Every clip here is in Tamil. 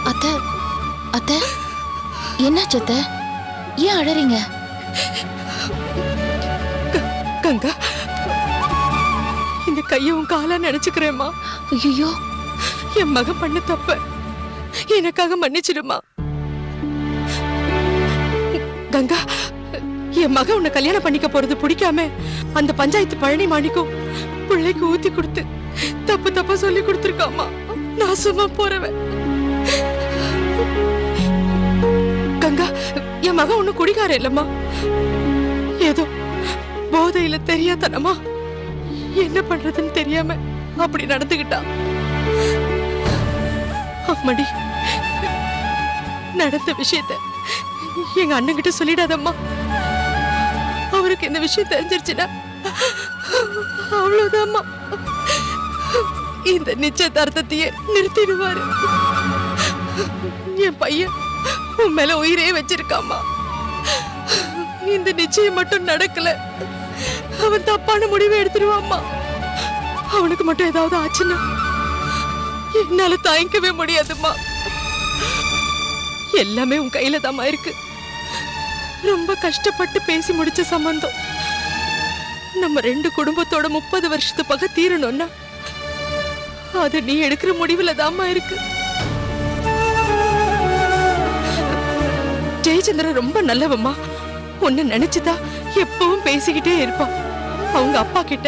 அத்தை அத்தை என்னாச்சு அத்தை? ஏன் அழறீங்க? கங்கா, இந்த கையும் காலா நினைச்சுக்கிறேம்மா. ஐயோ, என் மகன் பண்ண தப்ப எனக்காக மன்னிச்சிடுமா. கங்கா, என் மகன் உன்னை கல்யாணம் பண்ணிக்க போறது பிடிக்காம அந்த பஞ்சாயத்து பழனி மாணிக்கம் பிள்ளைக்கு ஊத்தி கொடுத்து தப்பு தப்பா சொல்லி கொடுத்துருக்காமா. நான் சும்மா போறவன். கங்கா, என் மகன் ஒண்ணு குடிக்கார இல்லம்மா. ஏதோ போதையில தெரியாதனமா என்ன பண்றதுன்னு தெரியாம அப்படி நடந்துகிட்டா. அம்மாடி, நடந்த விஷயத்த எங்க அண்ணன் கிட்ட சொல்லிடாதம்மா. அவருக்கு இந்த விஷயம் தெரிஞ்சிருச்சுன்னா அவ்வளவுதான்மா. இந்த நிச்சயதார்த்தத்தையே நிறுத்திடுவாரு. என் பையன் உன் மேல உயிரே வச்சிருக்காமா. இந்த நிச்சயம் மட்டும் நடக்கல, அவன் தப்பான முடிவை எடுத்துருவாம்மா. அவனுக்கு மட்டும் ஏதாவது ஆச்சுன்னா என்னால தாங்கிக்கவே முடியாதுமா. எல்லாமே உன் கையில தாமா இருக்கு. ரொம்ப கஷ்டப்பட்டு பேசி முடிச்ச சம்பந்தம் நம்ம ரெண்டு குடும்பத்தோட 30 வருஷத்து பகை தீரணும்னா அது நீ எடுக்கிற முடிவுல தாமா இருக்கு. ஜெயச்சந்திரன் ரொம்ப நல்லவம்மா. உன்னை நினைச்சுதான் எப்பவும் பேசிக்கிட்டே இருப்பான். அவங்க அப்பா கிட்ட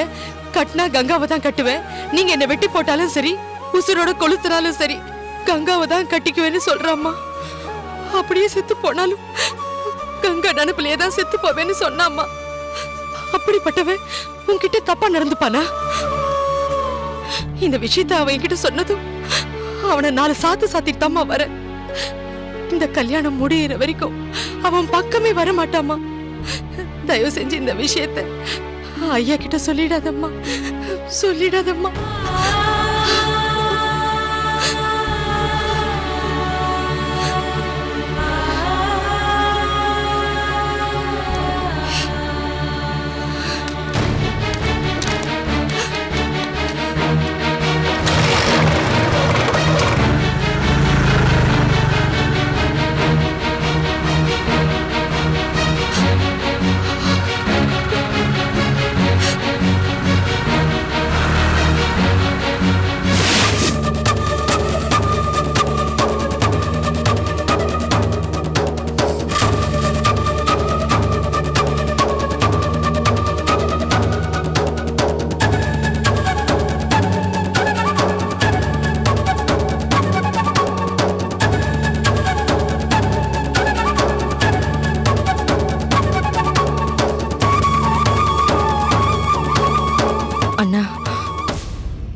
கட்டினா கங்காவை தான் கட்டுவேன், நீங்க என்ன வெட்டி போட்டாலும் சரி, உசுரோட கொளுத்தினாலும் சரி, கங்காவை தான் கட்டிக்குவேன்னு சொல்றாம்மா. அப்படியே செத்து போனாலும் கங்கா நினைப்பிலேயே தான் செத்து போவேன்னு சொன்னாம்மா. அப்படிப்பட்டவன் உன்கிட்ட தப்பா நடந்துப்பானா? இந்த விஷயத்த அவன் என்கிட்ட சொன்னதும் அவனை 4 சாத்து சாத்திட்டாமா வர. இந்த கல்யாணம் முடியிற வரைக்கும் அவன் பக்கமே வர மாட்டாமா. தயவு செஞ்சு இந்த விஷயத்த ஐயா கிட்ட சொல்லிடாதம்மா, சொல்லிடாதம்மா.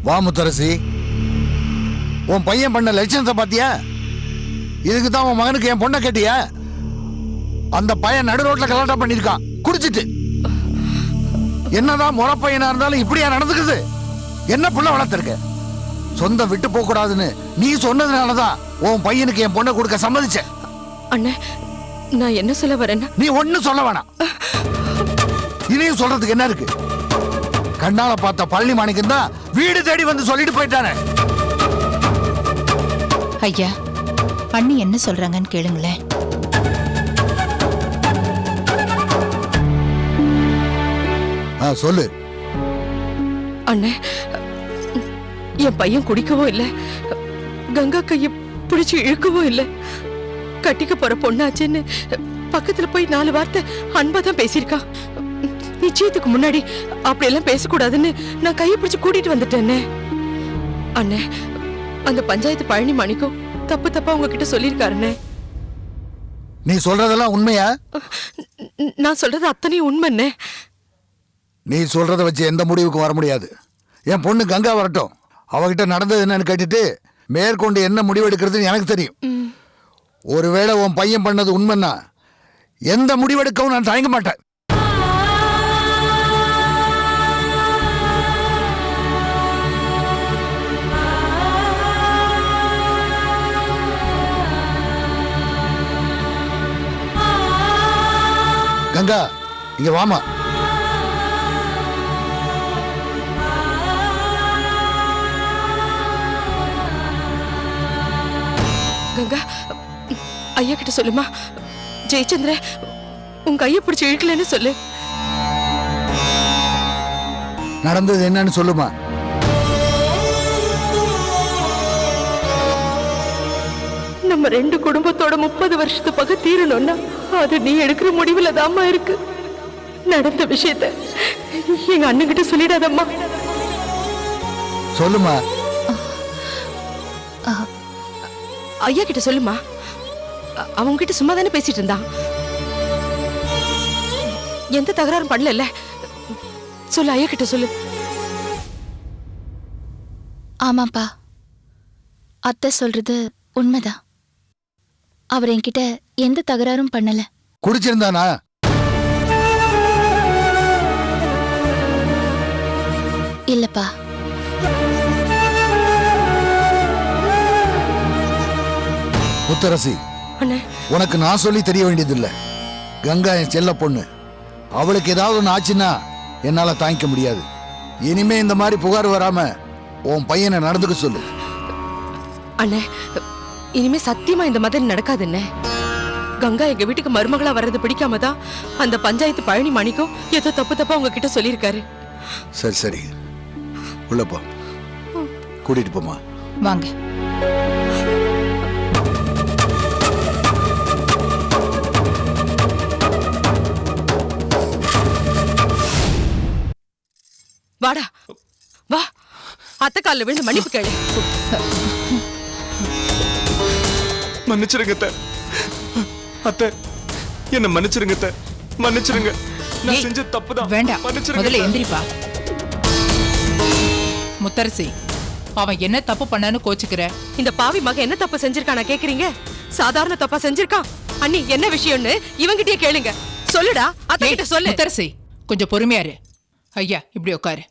வா முத்தரசி, உன் பையன் பண்ண லட்சணத்தை பாத்தியா? இதுக்கு தான் உன் மகனுக்கு என் பொண்ணை கேட்டியா? அந்த பையன் நடு ரோட்ல கலாட்டம் பண்ணிருக்கான் குடிச்சிட்டு. என்னதான் முறை பையனா இருந்தாலும் இப்படியா நடந்துக்குது? என்ன புள்ள வளர்த்திருக்க? சொந்த விட்டு போக கூடாதுன்னு நீ சொன்னதுனாலதான் உன் பையனுக்கு என் பொண்ணை கொடுக்க சம்மதிச்சேன். அண்ணே, நான் என்ன சொல்ல வரேன்னா, நீ ஒண்ணு சொல்ல வேணாம். இனியும் சொல்றதுக்கு என்ன இருக்கு? கண்ணால பார்த்த பழனி மாணிக்கம் தான் வீடு தேடி வந்து சொல்லிட்டு போயிட்டானே. ஐயா, அண்ணி என்ன சொல்றாங்கன்னு கேளுங்களேன். சொல்லு. அண்ணே, என் பையன் குடிக்கவோ இல்ல, கங்கா கைய பிடிச்சு இழுக்கவோ இல்ல. கட்டிக்க போற பொண்ணாச்சுன்னு பக்கத்துல போய் 4 வார்த்தை அன்பா தான் பேசியிருக்கான். நிச்சயத்துக்கு முன்னாடி அப்படி எல்லாம் பேசக்கூடாதுன்னு நான் கையை பிடிச்சு கூட்டிட்டு வந்துட்டேன்னே. அண்ணே, அந்த பஞ்சாயத்து பழனி மாணிக்கம் தப்பு தப்பா உங்ககிட்ட சொல்லியிருக்காருண்ணே. நீ சொல்றதெல்லாம் உண்மையா? நான் சொல்றது அத்தனையும் உண்மைண்ணே. நீ சொல்றத வச்சு எந்த முடிவுக்கும் வர முடியாது. என் பொண்ணு கங்கா வரட்டும், அவகிட்ட நடந்தது என்னன்னு கேட்டுட்டு மேற்கொண்டு என்ன முடிவு எடுக்கிறதுன்னு எனக்கு தெரியும். ஒருவேளை உன் பையன் பண்ணது உண்மைன்னா எந்த முடிவெடுக்கவும் நான் தயங்க மாட்டேன். கங்கா, இங்க வாமா. கங்கா, ஐயா கிட்ட சொல்லுமா. ஜெயச்சந்திர உங்க கையை பிடிச்சி இழுக்கலன்னு சொல்லு. நடந்தது என்னன்னு சொல்லுமா. நம்ம ரெண்டு குடும்பத்தோட 30 வருஷத்து பகை தீரணும்னா அது நீ எடுக்கிற முடிவுல தாம்மா இருக்கு. நடந்த விஷயத்த எங்க அண்ணன் கிட்ட சொல்லிடாதம்மா. சொல்லுமா. ஐயா கிட்ட சொல்லுமா. அவங்க கிட்ட சும்மா தானே பேசிட்டு இருந்தான். எந்த தகராறும் பண்ணல. சொல்லு, ஐயா கிட்ட சொல்லு. ஆமாப்பா, அத்தை சொல்றது உண்மைதான். அவர் என்கிட்ட எந்த தகராறும் பண்ணல. குடிச்சிருந்தானா? இல்லப்பா. முத்தரசி, அண்ணே, உனக்கு நான் சொல்லி தெரிய வேண்டியதில்லை. கங்கா என் செல்ல பொண்ணு. அவளுக்கு ஏதாவது ஒன்று ஆச்சுன்னா என்னால தாங்கிக்க முடியாது. இனிமே இந்த மாதிரி புகார் வராம உன் பையனை நடந்துக்க சொல்லு. அண்ணே, இனிமே சத்தியமா இந்த மாதிரி நடக்காதுண்ணே. கங்கா எங்க வீட்டுக்கு மருமகளா வர்றது பிடிக்காம தான் அந்த பஞ்சாயத்து பழனி மணிக்கும் ஏதோ தப்பா உங்ககிட்ட சொல்லியிருக்காரு. சரி சரி, உள்ள போ. கூட்டிட்டு போமா. வாங்க. வாடா வா, அத்தை காலில் விழுந்து மன்னிப்பு கேளு. மன்னிச்சிருங்க அத்தை, என்ன மன்னிச்சிருங்க அத்தை, மன்னிச்சிருங்க. நான் செஞ்ச தப்புதான். வேண்டாம், மன்னிச்சிருங்க. முதல்ல எந்திரிப்பா. முத்தரசி, அவன் என்ன தப்பு பண்ணான்னு கோச்சுக்கிற? இந்த பாவி மகன் என்ன தப்பு செஞ்சிருக்கானா கேக்குறீங்க? சாதாரண தப்பா செஞ்சிருக்கான். அண்ணி, என்ன விஷயம்னு இவங்கிட்டயே கேளுங்க. சொல்லுடா, அத்தை கிட்ட சொல்லு. முத்தரசி, கொஞ்சம் பொறுமையா இரு. ஐயா, இப்படி உட்காரு.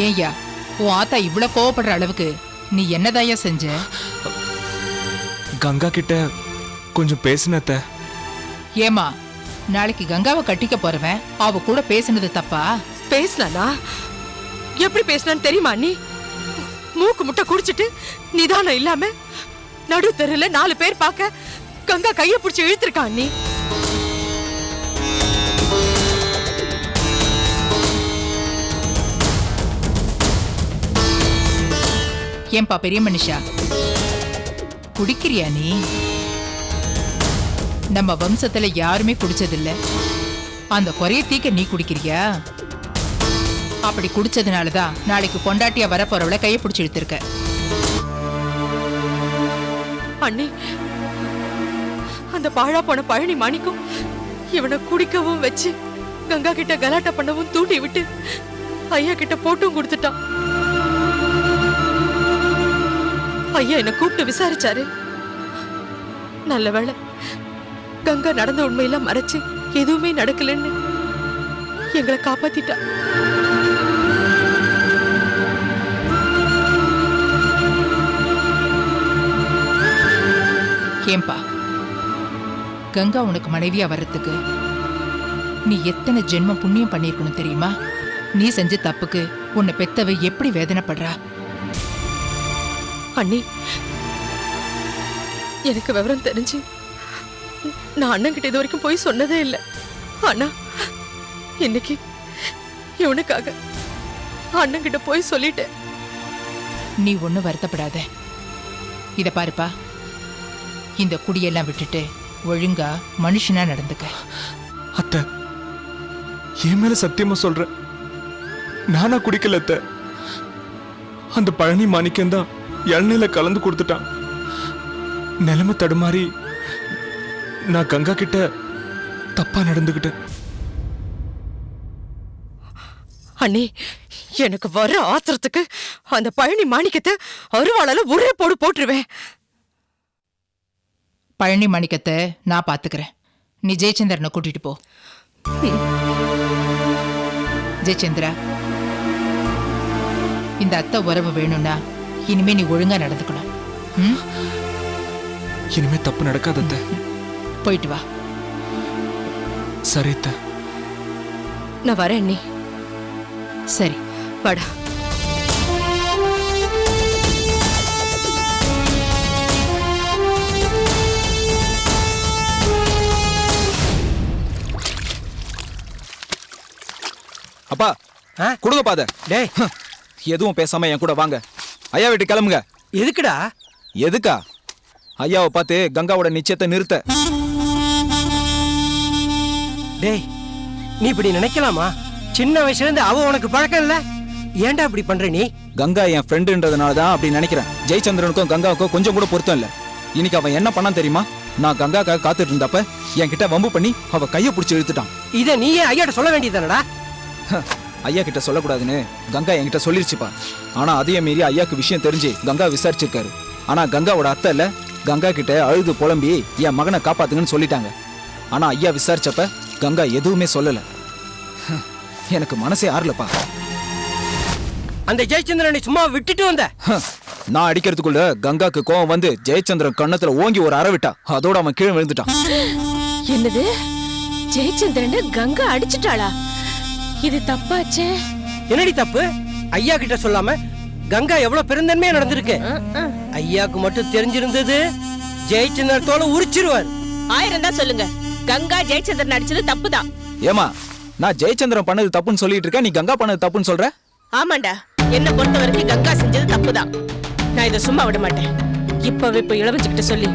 ஏய்யா, உன் ஆத்தா இவ்வளவு கோவப்படுற அளவுக்கு நீ என்னதாயா செஞ்ச? கங்கா கிட்ட கொஞ்சம் பேசினத்த. ஏமா, நாளைக்கு கங்காவை கட்டிக்க போறவன் அவ கூட பேசினது தப்பா? பேசலானா? எப்படி பேசினான்னு தெரியுமா? நீ மூக்கு முட்டை குடிச்சிட்டு நிதானம் இல்லாம நடு தெருல 4 பேர் பார்க்க கங்கா கைய பிடிச்சி இழுத்திருக்கான். நீ ஏன்பா பெரிய மனுஷா, குடிக்கிறியா நீ? நம்ம வம்சத்துல யாருமே குடிச்சதில்ல. அந்த குறைய தீக்க நீ குடிக்கிறியா? அப்படி குடிச்சதுனாலதான் நாளைக்கு பொண்டாட்டியா வரப்போறவளை கையை பிடிச்சி இழுத்திருக்க. அண்ணி, அந்த பாழா போன பழனி மாணிக்கம் இவனை குடிக்கவும் வச்சு கங்கா கிட்ட கலாட்டா பண்ணவும் தூண்டி விட்டு ஐயா கிட்ட போட்டும் கொடுத்துட்டான். ஐயா என்ன கூப்பிட்டு விசாரிச்சாரு. நல்ல வேளை கங்கா நடந்த உண்மையெல்லாம் மறைச்சு எதுவுமே நடக்கலன்னு எங்களை காப்பாத்திட்டா. ஏன்பா, கங்கா உனக்கு மனைவியா வர்றதுக்கு நீ எத்தனை ஜென்மம் புண்ணியம் பண்ணிருக்கணும் தெரியுமா? நீ செஞ்ச தப்புக்கு உன்னை பெத்தவ எப்படி வேதனைப்படுறா? அண்ணி, எனக்கு விவரம் தெரிஞ்சு நான் அண்ணன் கிட்ட இது வரைக்கும் போய் சொன்னதே இல்லை. ஆனா இன்னைக்கு இவனுக்காக அண்ணன் கிட்ட போய் சொல்லிட்டேன். நீ ஒன்னும் வருத்தப்படாத. இத பாருப்பா, இந்த குடியெல்லாம் விட்டுட்டு ஒழுங்கா மனுஷனா நடந்துக்க. அத்தை, என் மேல சத்தியமா சொல்றேன், நானா குடிக்கல அத்தை. அந்த பழனி மாணிக்கம் தான் எண்ணெயில கலந்து கொடுத்துட்டான். நிலைமை தடுமாறி நான் கங்கா கிட்ட தப்பா நடந்துகிட்டேன். அண்ணி, எனக்கு வர ஆத்திரத்துக்கு அந்த பழனி மாணிக்கத்தை அருவாளால ஒரே போடு போட்டுருவேன். பழனி மாணிக்கத்தை நான் பாத்துக்கிறேன். நீ ஜெயச்சந்திரனை கூட்டிட்டு போ. ஜெயச்சந்திரா, இந்த அத்தை உறவு வேணும்னா இனிமே நீ ஒழுங்கா நடந்துக்கணும். இனிமே தப்பு நடக்காத அத்தை. போயிட்டு வா. சரி அத்தை. நான் வரேன் அண்ணி. சரி, வாடா. எப்பா கொடுங்கப்பா அத. டேய் எதுவும் பேசாம என் கூட வாங்க. ஐயா வீட்டு கிளம்புங்க. எதுக்குடா? எதுக்கா? ஐயாவை பார்த்து கங்காவோட நிச்சயத்தை நிறுத்த. டேய் நீ இப்படி நினைக்கலாமா? சின்ன வயசுல இருந்து அவ உனக்கு பழக்கம் இல்ல, ஏன்டா இப்படி பண்ற நீ? கங்கா என் ஃப்ரெண்டுன்றதுனால தான் அப்படி நினைக்கிறேன். ஜெயச்சந்திரனுக்கும் கங்காவுக்கும் கொஞ்சம் கூட பொருத்தம் இல்ல. இன்னைக்கு அவன் என்ன பண்ணான் தெரியுமா? நான் கங்காக்காக காத்துட்டு இருந்தப்ப என்கிட்ட வம்பு பண்ணி அவ கையை பிடிச்சி இழுத்துட்டான். இத நீயே ஐயாட்ட சொல்ல வேண்டியதானடா? ஐயா கிட்ட சொல்லக்கூடாதுன்னு கங்கா என்கிட்ட சொல்லிருச்சுப்பா. ஆனா அதையே மீறி ஐயாக்கு விஷயம் தெரிஞ்சு கங்கா விசாரிச்சிருக்காரு. ஆனா கங்காவோட அத்தை இல்ல, கங்கா கிட்ட அழுது புலம்பி என் மகனை காப்பாத்துங்கன்னு சொல்லிட்டாங்க. ஆனா ஐயா விசாரிச்சப்ப கங்கா எதுவுமே சொல்லல. எனக்கு மனசே ஆறலப்பா. அந்த ஜெயச்சந்திரனை சும்மா விட்டுட்டு வந்த. நான் அடிக்கிறதுக்குள்ள கங்காக்கு கோவம் வந்து ஜெயச்சந்திரன் கண்ணத்துல ஓங்கி ஒரு அற விட்டா. அதோட அவன் கீழே விழுந்துட்டான். என்னது? ஜெயச்சந்திரன் கங்கா அடிச்சிட்டாளா? இது தப்பாச்சே. என்னடி தப்பு? ஐயா கிட்ட சொல்லாம கங்கா எவ்வளவு பெருந்தன்மையா நடந்திருக்கு. ஐயாக்கு மட்டும் தெரிஞ்சிருந்தது ஜெயச்சந்திரன் தோலை உரிச்சிருவார். 1000 தான் சொல்லுங்க, கங்கா ஜெயச்சந்திரன் அடிச்சது தப்புதான். ஏமா, நான் ஜெயச்சந்திரன் பண்ணது தப்புன்னு சொல்லிட்டு இருக்கேன், நீ கங்கா பண்ணது தப்புன்னு சொல்ற? ஆமாண்டா, என்ன பொறுத்த வரைக்கும் கங்கா செஞ்சது தப்புதான். நான் இதை சும்மா விட மாட்டேன். இப்பவே இப்ப இளவஞ்சிக்கிட்ட சொல்லி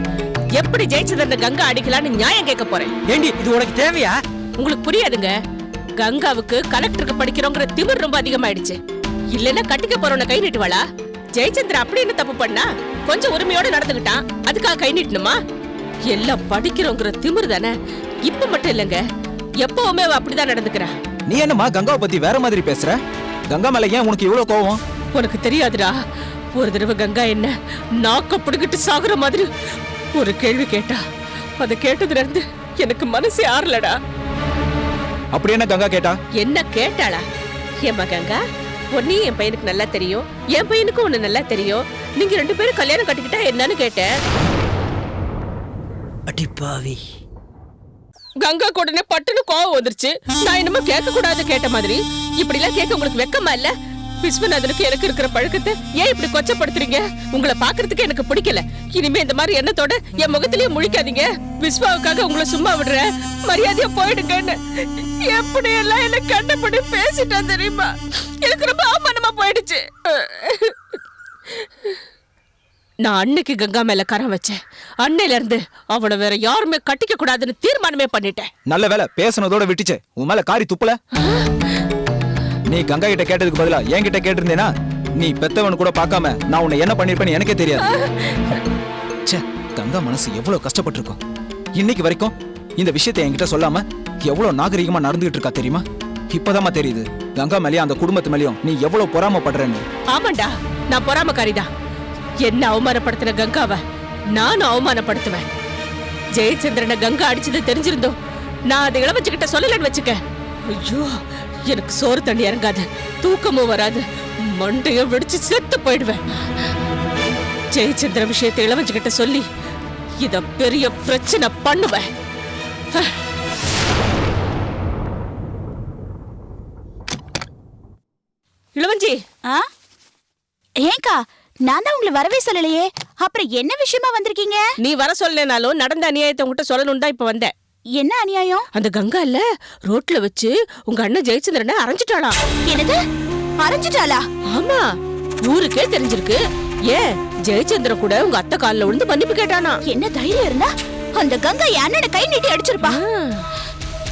எப்படி ஜெயச்சந்திரன் கங்கா அடிக்கலான்னு நியாயம் கேட்க போறேன். ஏண்டி இது உனக்கு தேவையா? உங்களுக்கு புரியாதுங்க. கங்காவுக்கு கலெக்டருக்கு படிக்கிறோங்கிற திமிர் ரொம்ப அதிகமாயிடுச்சு. இல்லன்னா கட்டிக்க போறவன கை நீட்டுவாளா? ஜெயச்சந்திரன் அப்படி என்ன தப்பு பண்ணா? கொஞ்சம் உரிமையோட நடந்துகிட்டான், அதுக்காக கை நீட்டணுமா? எல்லாம் படிக்கிறோங்கிற திமிர் தானே. இப்ப மட்டும் இல்லங்க, எப்பவுமே அவ அப்படிதான் நடந்துக்கிறா. நீ என்னமா கங்காவை பத்தி வேற மாதிரி பேசுற? கங்கா மேல ஏன் உனக்கு இவ்வளவு கோவம்? உனக்கு தெரியாதுடா. ஒரு தடவை கங்கா என்ன நாக்க புடுங்கிட்டு சாகுற மாதிரி ஒரு கேள்வி கேட்டா. அதை கேட்டதுல இருந்து எனக்கு மனசே ஆறலடா. அப்படி என்ன கங்கா கேட்டா? என்ன கேட்டாளா? ஏம்மா கங்கா, பொன்னி என் பையனுக்கு நல்லா தெரியும், என் பையனுக்கும் உன்னை நல்லா தெரியும், நீங்க 2 பேரும் கல்யாணம் கட்டிக்கிட்டா என்னன்னு கேட்டேன். அடிப்பாவி. கங்கா உடனே பட்டுன்னு கோவம் வந்துருச்சு. நான் என்னமோ கேட்க கூடாது கேட்ட மாதிரி. இப்படி எல்லாம் கேட்க உங்களுக்கு வெக்கமா இல்ல? விஸ்வநாதனுக்கு எனக்கு இருக்கிற பழக்கத்தை ஏன் இப்படி கொச்சப்படுத்துறீங்க? உங்களை பாக்குறதுக்கு எனக்கு பிடிக்கல. இனிமே இந்த மாதிரி எண்ணத்தோட என் முகத்திலேயே முழிக்காதீங்க. விஸ்வாவுக்காக உங்களை சும்மா விடுற, மரியாதையா போயிடுங்கன்னு எப்படி எல்லாம் என்ன கண்டபடி பேசிட்டான் தெரியுமா? எனக்கு ரொம்ப அவமானமா போயிடுச்சு. நான் அன்னைக்கு கங்கா மேல கரம் வச்சேன். அன்னையில இருந்து அவனை வேற யாருமே கட்டிக்க கூடாதுன்னு தீர்மானமே பண்ணிட்டேன். நல்ல வேலை பேசுனதோட விட்டுச்சே. உன் மேல காரி துப்பல. நீ கங்கா கிட்ட கேட்டதுக்கு பதிலா என்கிட்ட கேட்டிருந்தேனா, நீ பெத்தவனு கூட பார்க்காம நான் உன்னை என்ன பண்ணிருப்பேன்னு எனக்கே தெரியாது. ச்சே, கங்கா மனசு எவ்வளவு கஷ்டப்பட்டிருக்கும். இன்னைக்கு வரைக்கும் இந்த விஷயத்தை என்கிட்ட சொல்லாம எவ்வளவு நாகரிகமா நடந்துகிட்டு இருக்கா தெரியுமா? இப்பதாமா தெரியுது கங்கா மேலயும் அந்த குடும்பத்து மேலயும் நீ எவ்வளவு பொறாமப்படுறேன்னு. ஆமாண்டா, நான் பொறாமக்காரிதான். என்ன அவமானப்படுத்தின கங்காவை நானும் அவமானப்படுத்துவேன். ஜெயச்சந்திரனை கங்கா அடிச்சது தெரிஞ்சிருந்தோம் நான் அதை இளவஞ்சிக்கிட்ட சொல்லலன்னு வச்சுக்க. ஐயோ, எனக்கு சோறு தண்ணி இறங்காது, தூக்கமும் வராது, மண்டைய வெடிச்சு செத்து போயிடுவேன். ஜெயச்சந்திர விஷயத்தை இளவஞ்சிக்கிட்ட சொல்லி இத பெரிய பிரச்சனை பண்ணுவேன். இளவஞ்சி. ஏங்கா, நான் தான் உங்களை வரவே சொல்லலையே. அப்புறம் என்ன விஷயமா வந்திருக்கீங்க? நீ வர சொல்லனாலும் நடந்த அநியாயத்தை உங்ககிட்ட சொல்லணும் தான் இப்ப வந்தேன். என்ன அநியாயம்? அந்த கங்கா இல்ல, ரோட்ல வச்சு உங்க அண்ணன் ஜெயச்சந்திரனை அரைஞ்சிட்டாளா? என்னது, அரைஞ்சிட்டாளா? ஆமா, ஊருக்கே தெரிஞ்சிருக்கு. ஏன் ஜெயச்சந்திரன் கூட உங்க அத்தை கால்ல விழுந்து மன்னிப்பு கேட்டானா? என்ன தைரியம் இருந்தா அந்த கங்கா என் அண்ணனை கை நீட்டி அடிச்சிருப்பா.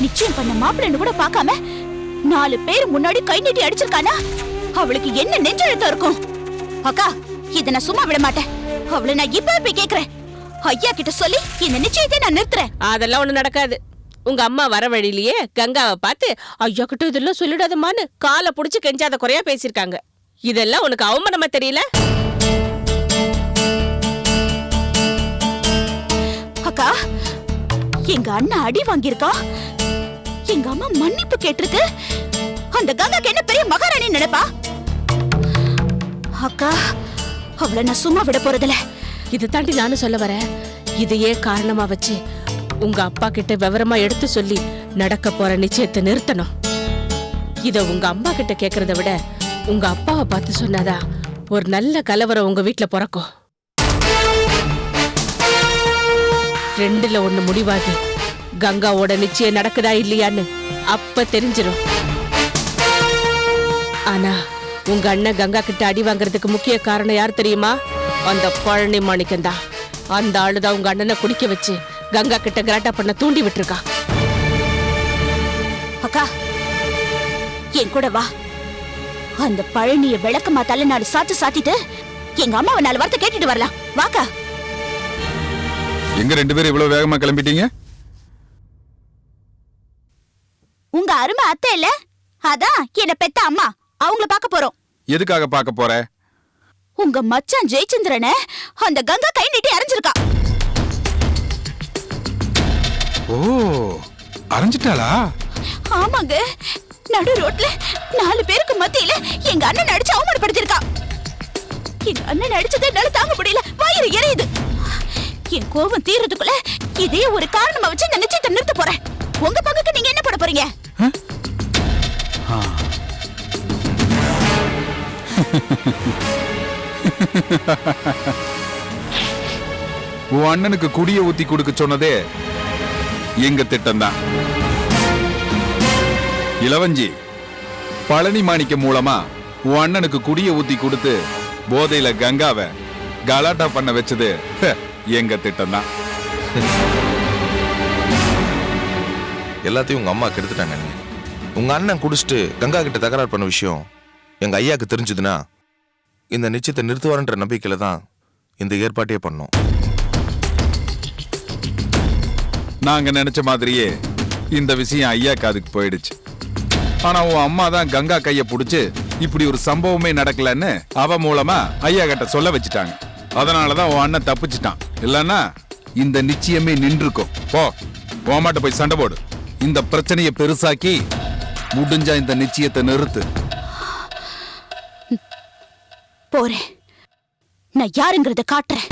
நிச்சயம் பண்ண மாப்பிள்ளைன்னு கூட பார்க்காம 4 பேர் முன்னாடி கை நீட்டி அடிச்சிருக்கானா? அவளுக்கு என்ன நெஞ்செழுத்தம் இருக்கும்? அக்கா, இத நான் சும்மா விட மாட்டேன். அவளை நான் இப்ப போய் கேக்குறேன். ஐயா கிட்ட சொல்லி இந்த நிச்சயத்தை நான் நிறுத்துறேன். அதெல்லாம் ஒண்ணு நடக்காது. உங்க அம்மா வர வழியிலேயே கங்காவை பார்த்து ஐயா கிட்ட இதெல்லாம் சொல்லிடாதமான்னு காலை புடிச்சு கெஞ்சாத குறையா பேசிருக்காங்க. இதெல்லாம் உனக்கு அவமானமா தெரியல? அக்கா, எங்க அண்ணா அடி வாங்கியிருக்கா, எங்க அம்மா மன்னிப்பு கேட்டிருக்கு. அந்த கங்காக்கு என்ன பெரிய மகாராணி நினைப்பா? அக்கா, அவளை நான் சும்மா விட போறதில்ல. இதை தாண்டி நானும் சொல்ல வரேன். இதையே காரணமா வச்சு உங்க அப்பா கிட்ட விவரமா எடுத்து சொல்லி நடக்க போற நிச்சயத்தை நிறுத்தணும். இத உங்க அம்மா கிட்ட கேக்குறத விட உங்க அப்பாவை பார்த்து சொன்னாதா ஒரு நல்ல கலவரம் உங்க வீட்டுல பிறக்கும். 2ல 1 முடிவாகி கங்காவோட நிச்சயம் நடக்குதா இல்லையான்னு அப்ப தெரிஞ்சிடும். ஆனா உங்க அண்ணன் கங்கா கிட்ட அடி வாங்குறதுக்கு முக்கிய காரணம் யார் தெரியுமா? அந்த பழனி மாணிக்கம் தான். அந்த ஆளுதான் உங்க அண்ணனை குடிக்க வச்சு கங்கா கிட்ட கலாட்டா பண்ண தூண்டி விட்டுருக்கா. அக்கா என் கூட வா. அந்த பழனிய விளக்கமா தள்ள 4 சாத்து சாத்திட்டு எங்க அம்மாவை 4 வார்த்தை கேட்டுட்டு வரலாம். வாக்கா. எங்க 2 பேரும் இவ்வளவு வேகமா கிளம்பிட்டீங்க? உங்க அருமை அத்தை இல்ல, அதான் என்ன பெத்த அம்மா, அவங்கள பார்க்க போறோம். எதுக்காக பார்க்க போற? உங்க மச்சான் ஜெயச்சந்திரனை அந்த கங்கா கை நீட்டி அரைஞ்சிருக்கா. ஓ, அரைஞ்சிட்டாளா? ஆமாங்க, நடு ரோட்ல 4 பேருக்கு மத்தியில எங்க அண்ணன் அடிச்சு அவமானப்படுத்திருக்கா. எங்க அண்ணன் அடிச்சதை என்னால தாங்க முடியல, வயிறு எரியுது. என் கோபம் தீர்றதுக்குள்ள இதே ஒரு காரணமா வச்சு நான் நிச்சயத்தை நிறுத்த போறேன். உங்க பங்குக்கு நீங்க என்ன பண்ண போறீங்க? உன் அண்ணனுக்கு குடிய ஊத்தி கொடுக்க சொன்னதே எங்க திட்டம் தான். இளவஞ்சி, பழனி மாணிக்கம் மூலமா உன் அண்ணனுக்கு குடிய ஊத்தி கொடுத்து போதையில கங்காவை கலாட்டா பண்ண வச்சது எங்க திட்டம் தான். எல்லாத்தையும் உங்க அம்மா கெடுத்துட்டாங்க. உங்க அண்ணன் குடிச்சிட்டு கங்கா கிட்ட தகராறு பண்ண விஷயம் எங்க ஐயாக்கு தெரிஞ்சதுன்னா இந்த நிச்சயத்தை நிறுத்துவாருன்ற நம்பிக்கையில தான் இந்த ஏற்பாட்டையே பண்ணோம். நாங்க நினைச்ச மாதிரியே இந்த விஷயம் ஐயா காதுக்கு போயிடுச்சு. ஆனா உன் அம்மா தான் கங்கா கைய புடிச்சு இப்படி ஒரு சம்பவமே நடக்கலன்னு அவ மூலமா ஐயா கிட்ட சொல்ல வச்சுட்டாங்க. அதனாலதான் உன் அண்ணன் தப்பிச்சிட்டான். இல்லன்னா இந்த நிச்சயமே நின்றுக்கும். போ, உமாட்ட போய் சண்டை போடு. இந்த பிரச்சனையை பெருசாக்கி முடிஞ்சா இந்த நிச்சயத்தை நிறுத்து. போறேன், நான் யாருங்கிறத காட்டுறேன்.